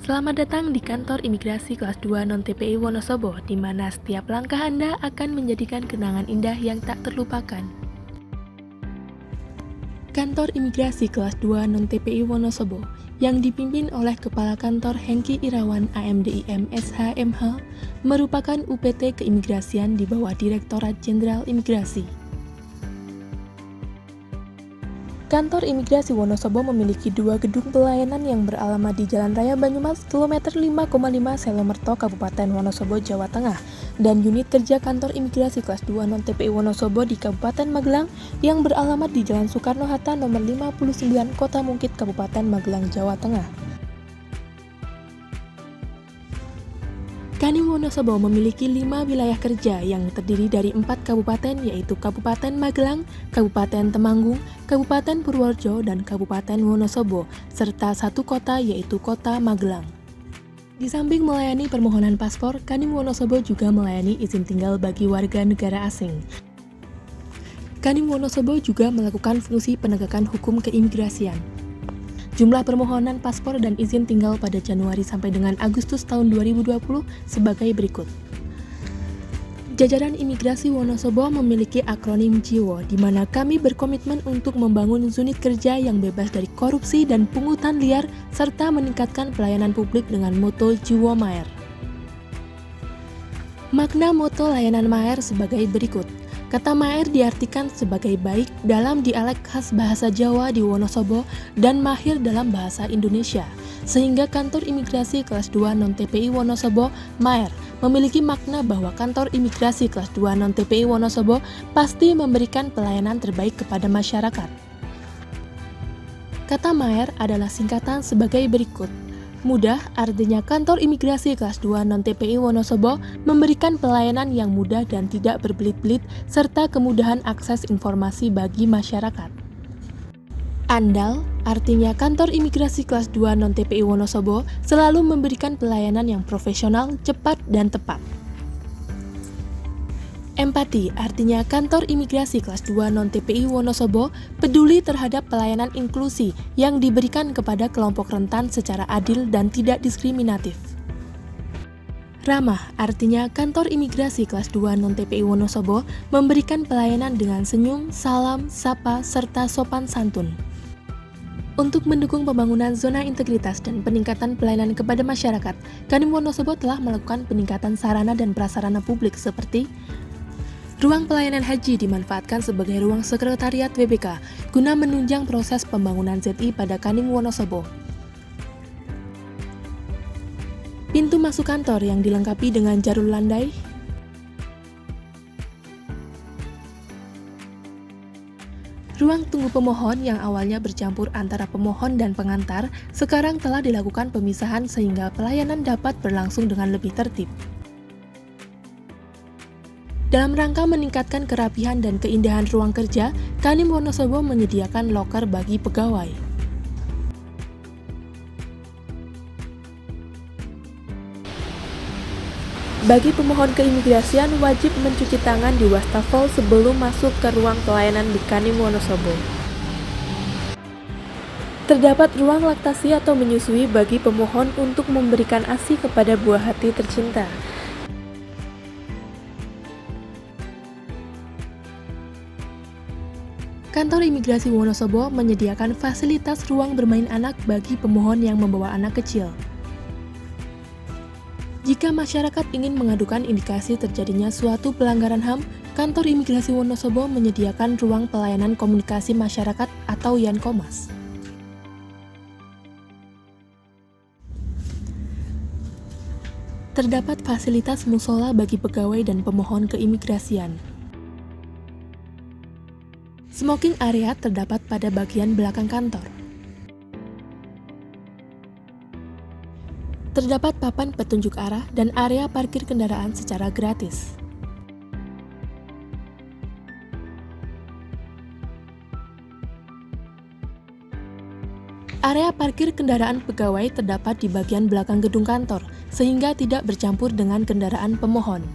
Selamat datang di kantor imigrasi kelas 2 non-TPI Wonosobo, di mana setiap langkah Anda akan menjadikan kenangan indah yang tak terlupakan. Kantor imigrasi kelas 2 non-TPI Wonosobo, yang dipimpin oleh Kepala Kantor Hengki Irawan AMDIM SHMH, merupakan UPT keimigrasian di bawah Direktorat Jenderal Imigrasi. Kantor Imigrasi Wonosobo memiliki dua gedung pelayanan yang beralamat di Jalan Raya Banyumas, kilometer 5,5 Selomerto, Kabupaten Wonosobo, Jawa Tengah, dan unit kerja Kantor Imigrasi kelas 2 non-TPI Wonosobo di Kabupaten Magelang yang beralamat di Jalan Soekarno-Hatta nomor 59, Kota Mungkit, Kabupaten Magelang, Jawa Tengah. Kanim Wonosobo memiliki 5 wilayah kerja yang terdiri dari 4 kabupaten, yaitu Kabupaten Magelang, Kabupaten Temanggung, Kabupaten Purworejo, dan Kabupaten Wonosobo, serta 1 kota, yaitu Kota Magelang. Di samping melayani permohonan paspor, Kanim Wonosobo juga melayani izin tinggal bagi warga negara asing. Kanim Wonosobo juga melakukan fungsi penegakan hukum keimigrasian. Jumlah permohonan paspor dan izin tinggal pada Januari sampai dengan Agustus tahun 2020 sebagai berikut. Jajaran Imigrasi Wonosobo memiliki akronim JIWO, di mana kami berkomitmen untuk membangun unit kerja yang bebas dari korupsi dan pungutan liar, serta meningkatkan pelayanan publik dengan moto JIWO Maer. Makna moto layanan Maer sebagai berikut. Kata Maer diartikan sebagai baik dalam dialek khas bahasa Jawa di Wonosobo dan mahir dalam bahasa Indonesia, sehingga kantor imigrasi kelas 2 non-TPI Wonosobo, Maer, memiliki makna bahwa kantor imigrasi kelas 2 non-TPI Wonosobo pasti memberikan pelayanan terbaik kepada masyarakat. Kata Maer adalah singkatan sebagai berikut. Mudah artinya kantor imigrasi kelas 2 non-TPI Wonosobo memberikan pelayanan yang mudah dan tidak berbelit-belit serta kemudahan akses informasi bagi masyarakat. Andal artinya kantor imigrasi kelas 2 non-TPI Wonosobo selalu memberikan pelayanan yang profesional, cepat, dan tepat. Empati artinya kantor imigrasi kelas 2 non-TPI Wonosobo peduli terhadap pelayanan inklusi yang diberikan kepada kelompok rentan secara adil dan tidak diskriminatif. Ramah artinya kantor imigrasi kelas 2 non-TPI Wonosobo memberikan pelayanan dengan senyum, salam, sapa, serta sopan santun. Untuk mendukung pembangunan zona integritas dan peningkatan pelayanan kepada masyarakat, Kanim Wonosobo telah melakukan peningkatan sarana dan prasarana publik seperti ruang pelayanan haji dimanfaatkan sebagai ruang sekretariat WBK guna menunjang proses pembangunan ZI pada Kanim Wonosobo. Pintu masuk kantor yang dilengkapi dengan jalur landai, ruang tunggu pemohon yang awalnya bercampur antara pemohon dan pengantar, sekarang telah dilakukan pemisahan sehingga pelayanan dapat berlangsung dengan lebih tertib. Dalam rangka meningkatkan kerapihan dan keindahan ruang kerja, Kanim Wonosobo menyediakan loker bagi pegawai. Bagi pemohon keimigrasian wajib mencuci tangan di wastafel sebelum masuk ke ruang pelayanan di Kanim Wonosobo. Terdapat ruang laktasi atau menyusui bagi pemohon untuk memberikan ASI kepada buah hati tercinta. Kantor Imigrasi Wonosobo menyediakan fasilitas ruang bermain anak bagi pemohon yang membawa anak kecil. Jika masyarakat ingin mengadukan indikasi terjadinya suatu pelanggaran HAM, Kantor Imigrasi Wonosobo menyediakan ruang pelayanan komunikasi masyarakat atau Yankomas. Terdapat fasilitas musola bagi pegawai dan pemohon keimigrasian. Smoking area terdapat pada bagian belakang kantor. Terdapat papan petunjuk arah dan area parkir kendaraan secara gratis. Area parkir kendaraan pegawai terdapat di bagian belakang gedung kantor, sehingga tidak bercampur dengan kendaraan pemohon.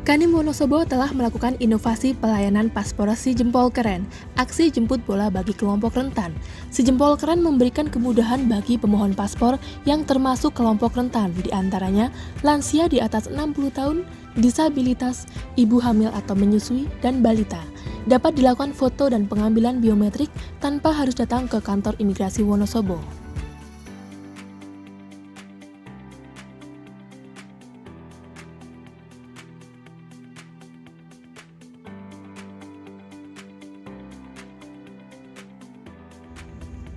Kanim Wonosobo telah melakukan inovasi pelayanan paspor Si Jempol Keren, aksi jemput bola bagi kelompok rentan. Si Jempol Keren memberikan kemudahan bagi pemohon paspor yang termasuk kelompok rentan, diantaranya lansia di atas 60 tahun, disabilitas, ibu hamil atau menyusui, dan balita. Dapat dilakukan foto dan pengambilan biometrik tanpa harus datang ke kantor imigrasi Wonosobo.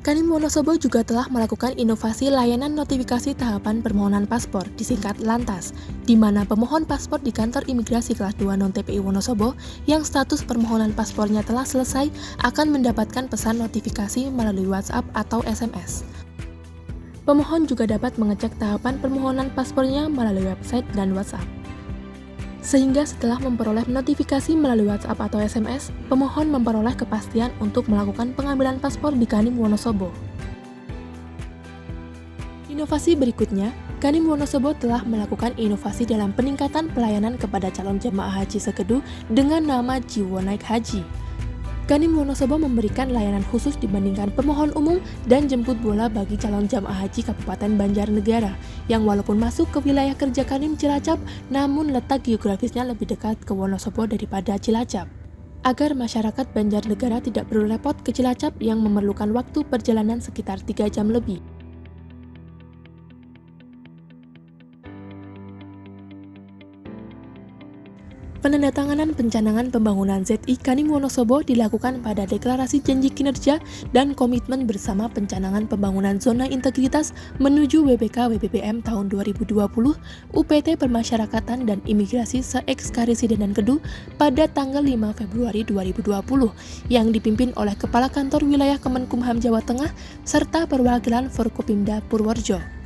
Kanim Wonosobo juga telah melakukan inovasi layanan notifikasi tahapan permohonan paspor, disingkat Lantas, di mana pemohon paspor di kantor imigrasi kelas 2 non-TPI Wonosobo yang status permohonan paspornya telah selesai akan mendapatkan pesan notifikasi melalui WhatsApp atau SMS. Pemohon juga dapat mengecek tahapan permohonan paspornya melalui website dan WhatsApp. Sehingga setelah memperoleh notifikasi melalui WhatsApp atau SMS, pemohon memperoleh kepastian untuk melakukan pengambilan paspor di Kanim Wonosobo. Inovasi berikutnya, Kanim Wonosobo telah melakukan inovasi dalam peningkatan pelayanan kepada calon jemaah haji sekedu dengan nama Jiwo Naik Haji. Kanim Wonosobo memberikan layanan khusus dibandingkan pemohon umum dan jemput bola bagi calon jamaah haji Kabupaten Banjarnegara yang walaupun masuk ke wilayah kerja Kanim Cilacap, namun letak geografisnya lebih dekat ke Wonosobo daripada Cilacap. Agar masyarakat Banjarnegara tidak perlu repot ke Cilacap yang memerlukan waktu perjalanan sekitar 3 jam lebih. Penandatanganan pencanangan pembangunan ZI Kanim Wonosobo dilakukan pada Deklarasi Janji Kinerja dan Komitmen Bersama Pencanangan Pembangunan Zona Integritas menuju WBK WBBM tahun 2020 UPT Permasyarakatan dan Imigrasi se-Eks-Karisidenan Kedu pada tanggal 5 Februari 2020 yang dipimpin oleh Kepala Kantor Wilayah Kemenkumham Jawa Tengah serta perwakilan Forkopimda Purworejo.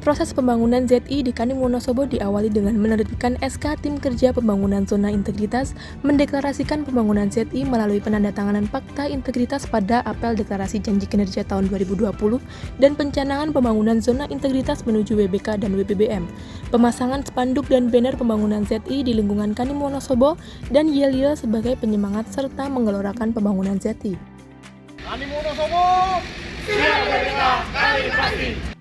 Proses pembangunan ZI di Kanim Wonosobo diawali dengan menerbitkan SK Tim Kerja Pembangunan Zona Integritas mendeklarasikan pembangunan ZI melalui penandatanganan Fakta Integritas pada Apel Deklarasi Janji Kinerja tahun 2020 dan pencanangan pembangunan Zona Integritas menuju WBK dan WBBM, pemasangan spanduk dan banner pembangunan ZI di lingkungan Kanim Wonosobo, dan yel-yel sebagai penyemangat serta menggelorakan pembangunan ZI. Kanim Wonosobo, siap WBK, kali pasti.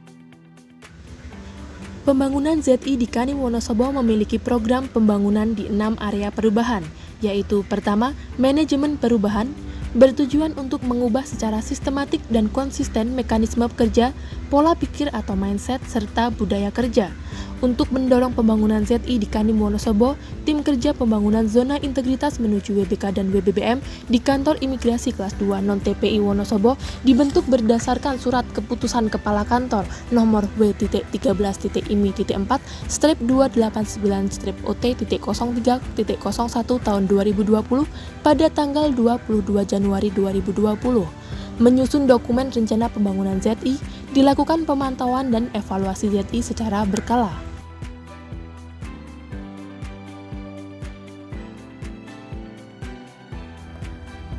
Pembangunan ZI di Kanim Wonosobo memiliki program pembangunan di 6 area perubahan, yaitu pertama, manajemen perubahan, bertujuan untuk mengubah secara sistematik dan konsisten mekanisme kerja, pola pikir atau mindset, serta budaya kerja. Untuk mendorong pembangunan ZI di Kanim Wonosobo, Tim Kerja Pembangunan Zona Integritas menuju WBK dan WBBM di Kantor Imigrasi Kelas 2 Non-TPI Wonosobo dibentuk berdasarkan Surat Keputusan Kepala Kantor nomor W.13-4-289-OT.03.01 tahun 2020 pada tanggal 22 Januari 2020. Menyusun dokumen rencana pembangunan ZI, dilakukan pemantauan dan evaluasi ZI secara berkala.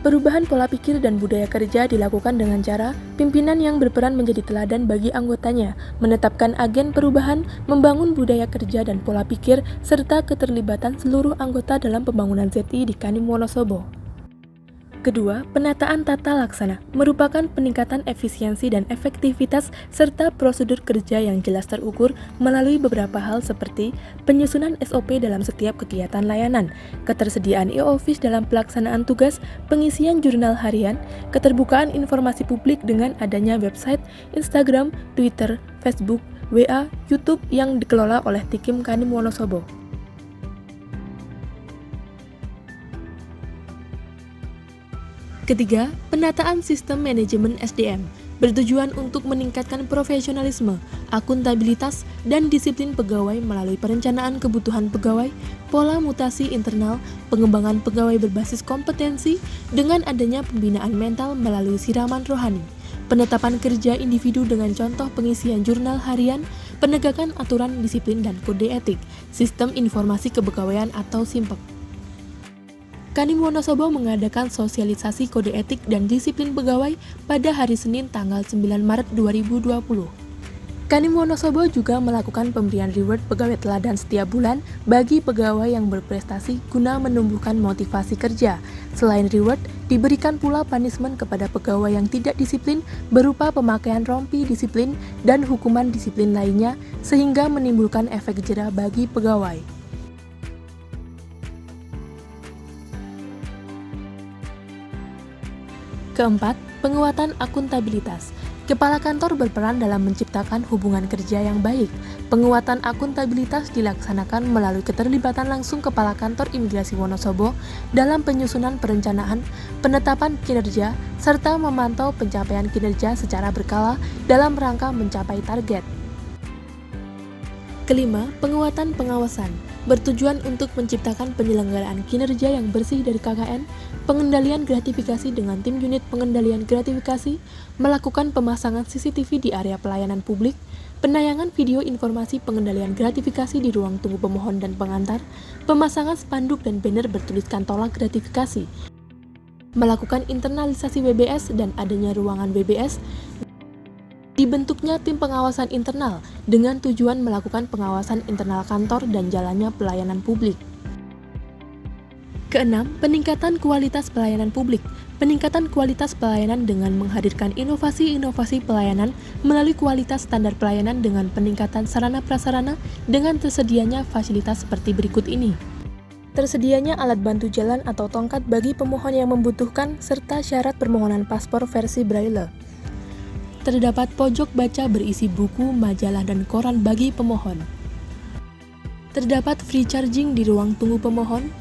Perubahan pola pikir dan budaya kerja dilakukan dengan cara pimpinan yang berperan menjadi teladan bagi anggotanya, menetapkan agen perubahan, membangun budaya kerja dan pola pikir, serta keterlibatan seluruh anggota dalam pembangunan ZI di Kanim Wonosobo. Kedua, penataan tata laksana merupakan peningkatan efisiensi dan efektivitas serta prosedur kerja yang jelas terukur melalui beberapa hal seperti penyusunan SOP dalam setiap kegiatan layanan, ketersediaan e-office dalam pelaksanaan tugas, pengisian jurnal harian, keterbukaan informasi publik dengan adanya website, Instagram, Twitter, Facebook, WA, YouTube yang dikelola oleh Tikim Kanim Wonosobo. Ketiga, penataan sistem manajemen SDM bertujuan untuk meningkatkan profesionalisme, akuntabilitas, dan disiplin pegawai melalui perencanaan kebutuhan pegawai, pola mutasi internal, pengembangan pegawai berbasis kompetensi, dengan adanya pembinaan mental melalui siraman rohani, penetapan kerja individu dengan contoh pengisian jurnal harian, penegakan aturan disiplin dan kode etik, sistem informasi kepegawaian atau SIMPEK. Kanim Wonosobo mengadakan sosialisasi kode etik dan disiplin pegawai pada hari Senin tanggal 9 Maret 2020. Kanim Wonosobo juga melakukan pemberian reward pegawai teladan setiap bulan bagi pegawai yang berprestasi guna menumbuhkan motivasi kerja. Selain reward, diberikan pula punishment kepada pegawai yang tidak disiplin berupa pemakaian rompi disiplin dan hukuman disiplin lainnya sehingga menimbulkan efek jera bagi pegawai. Keempat, penguatan akuntabilitas. Kepala kantor berperan dalam menciptakan hubungan kerja yang baik. Penguatan akuntabilitas dilaksanakan melalui keterlibatan langsung Kepala Kantor Imigrasi Wonosobo dalam penyusunan perencanaan, penetapan kinerja, serta memantau pencapaian kinerja secara berkala dalam rangka mencapai target. Kelima, penguatan pengawasan. Bertujuan untuk menciptakan penyelenggaraan kinerja yang bersih dari KKN, pengendalian gratifikasi dengan tim unit pengendalian gratifikasi, melakukan pemasangan CCTV di area pelayanan publik, penayangan video informasi pengendalian gratifikasi di ruang tunggu pemohon dan pengantar, pemasangan spanduk dan banner bertuliskan tolak gratifikasi, melakukan internalisasi WBS dan adanya ruangan WBS, dibentuknya tim pengawasan internal dengan tujuan melakukan pengawasan internal kantor dan jalannya pelayanan publik. Keenam, peningkatan kualitas pelayanan publik. Peningkatan kualitas pelayanan dengan menghadirkan inovasi-inovasi pelayanan melalui kualitas standar pelayanan dengan peningkatan sarana prasarana dengan tersedianya fasilitas seperti berikut ini. Tersedianya alat bantu jalan atau tongkat bagi pemohon yang membutuhkan serta syarat permohonan paspor versi Braille. Terdapat pojok baca berisi buku, majalah, dan koran bagi pemohon. Terdapat free charging di ruang tunggu pemohon.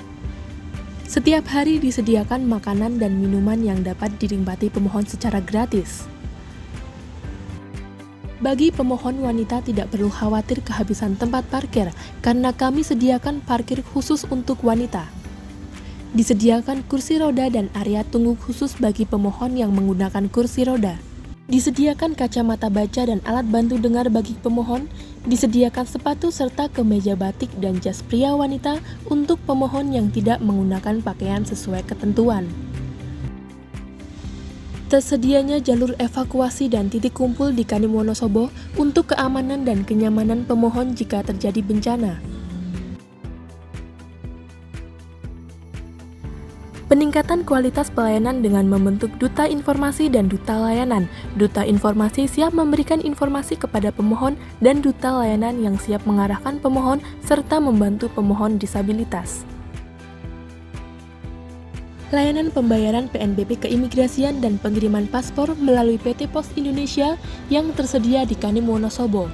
Setiap hari disediakan makanan dan minuman yang dapat dinikmati pemohon secara gratis. Bagi pemohon wanita tidak perlu khawatir kehabisan tempat parkir karena kami sediakan parkir khusus untuk wanita. Disediakan kursi roda dan area tunggu khusus bagi pemohon yang menggunakan kursi roda. Disediakan kacamata baca dan alat bantu dengar bagi pemohon, disediakan sepatu serta kemeja batik dan jas pria wanita untuk pemohon yang tidak menggunakan pakaian sesuai ketentuan. Tersedianya jalur evakuasi dan titik kumpul di Kanim Wonosobo untuk keamanan dan kenyamanan pemohon jika terjadi bencana. Peningkatan kualitas pelayanan dengan membentuk duta informasi dan duta layanan. Duta informasi siap memberikan informasi kepada pemohon dan duta layanan yang siap mengarahkan pemohon serta membantu pemohon disabilitas. Layanan pembayaran PNBP keimigrasian dan pengiriman paspor melalui PT Pos Indonesia yang tersedia di Kanim Wonosobo.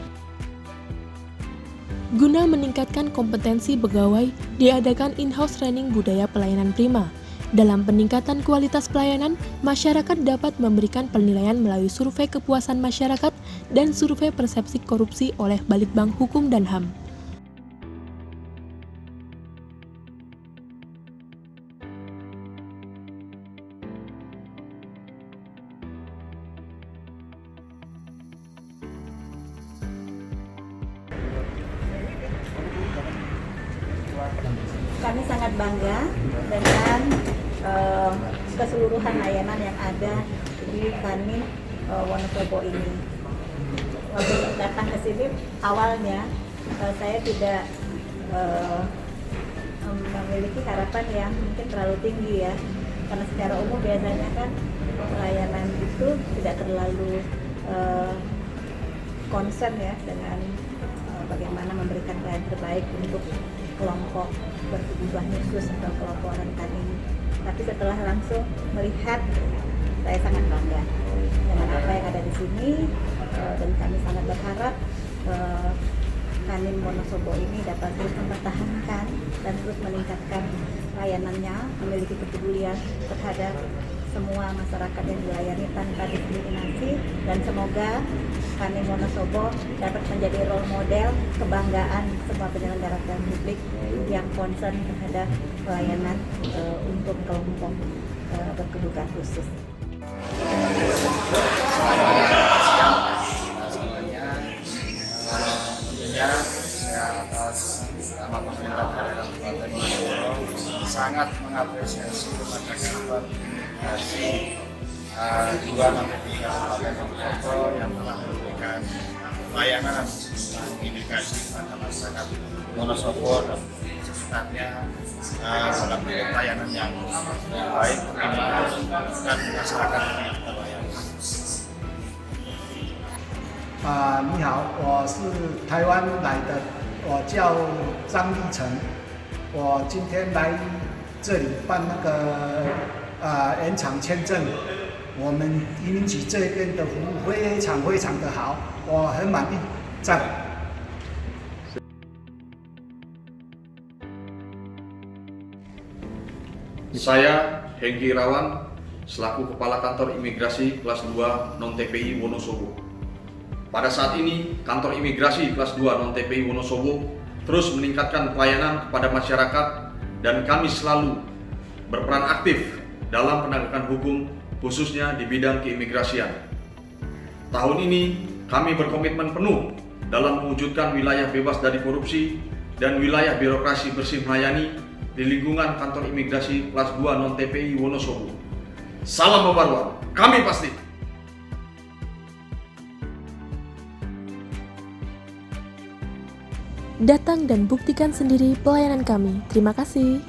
Guna meningkatkan kompetensi pegawai, diadakan in-house training budaya pelayanan prima. Dalam peningkatan kualitas pelayanan, masyarakat dapat memberikan penilaian melalui survei kepuasan masyarakat dan survei persepsi korupsi oleh Balitbang Hukum dan HAM. Kami sangat bangga dengan keseluruhan layanan yang ada di Kanim Wonosobo ini. Waktu datang ke sini awalnya saya tidak memiliki harapan yang mungkin terlalu tinggi ya, karena secara umum biasanya kan layanan itu tidak terlalu concern ya dengan bagaimana memberikan pelayanan terbaik untuk kelompok berkebutuhan khusus atau kelompok rentan ini. Tapi setelah langsung melihat, saya sangat bangga dengan apa yang ada di sini, dan kami sangat berharap Kanim Wonosobo ini dapat terus mempertahankan dan terus meningkatkan layanannya, memiliki kepedulian terhadap semua masyarakat yang dilayani tanpa diskriminasi, dan semoga Kanim Wonosobo dapat menjadi role model kebanggaan semua penyelenggara pelayanan publik yang concern terhadap pelayanan untuk kelompok berkebutuhan khusus. Tentunya saya atas nama pemerintah daerah Kabupaten Wonosobo sangat mengapresiasi kepada kantor imigrasi 2-3 Kabupaten Wonosobo yang telah memberikan layanan imigrasi pada masyarakat Wonosobo dan sekitarnya dalam bentuk layanan yang baik, dan masyarakat yang terlayani. 你好，我是台湾来的，我叫张立成。我今天来这里办那个延长签证，我们移民局这边的服务非常非常的好，我很满意，赞。 Saya Hengki Irawan, selaku Kepala Kantor Imigrasi Kelas 2 Non-TPI Wonosobo. Pada saat ini, Kantor Imigrasi Kelas 2 Non-TPI Wonosobo terus meningkatkan pelayanan kepada masyarakat dan kami selalu berperan aktif dalam penegakan hukum, khususnya di bidang keimigrasian. Tahun ini, kami berkomitmen penuh dalam mewujudkan wilayah bebas dari korupsi dan wilayah birokrasi bersih melayani di lingkungan Kantor Imigrasi Kelas 2 Non-TPI Wonosobo. Salam pembaruan, kami pasti! Datang dan buktikan sendiri pelayanan kami. Terima kasih.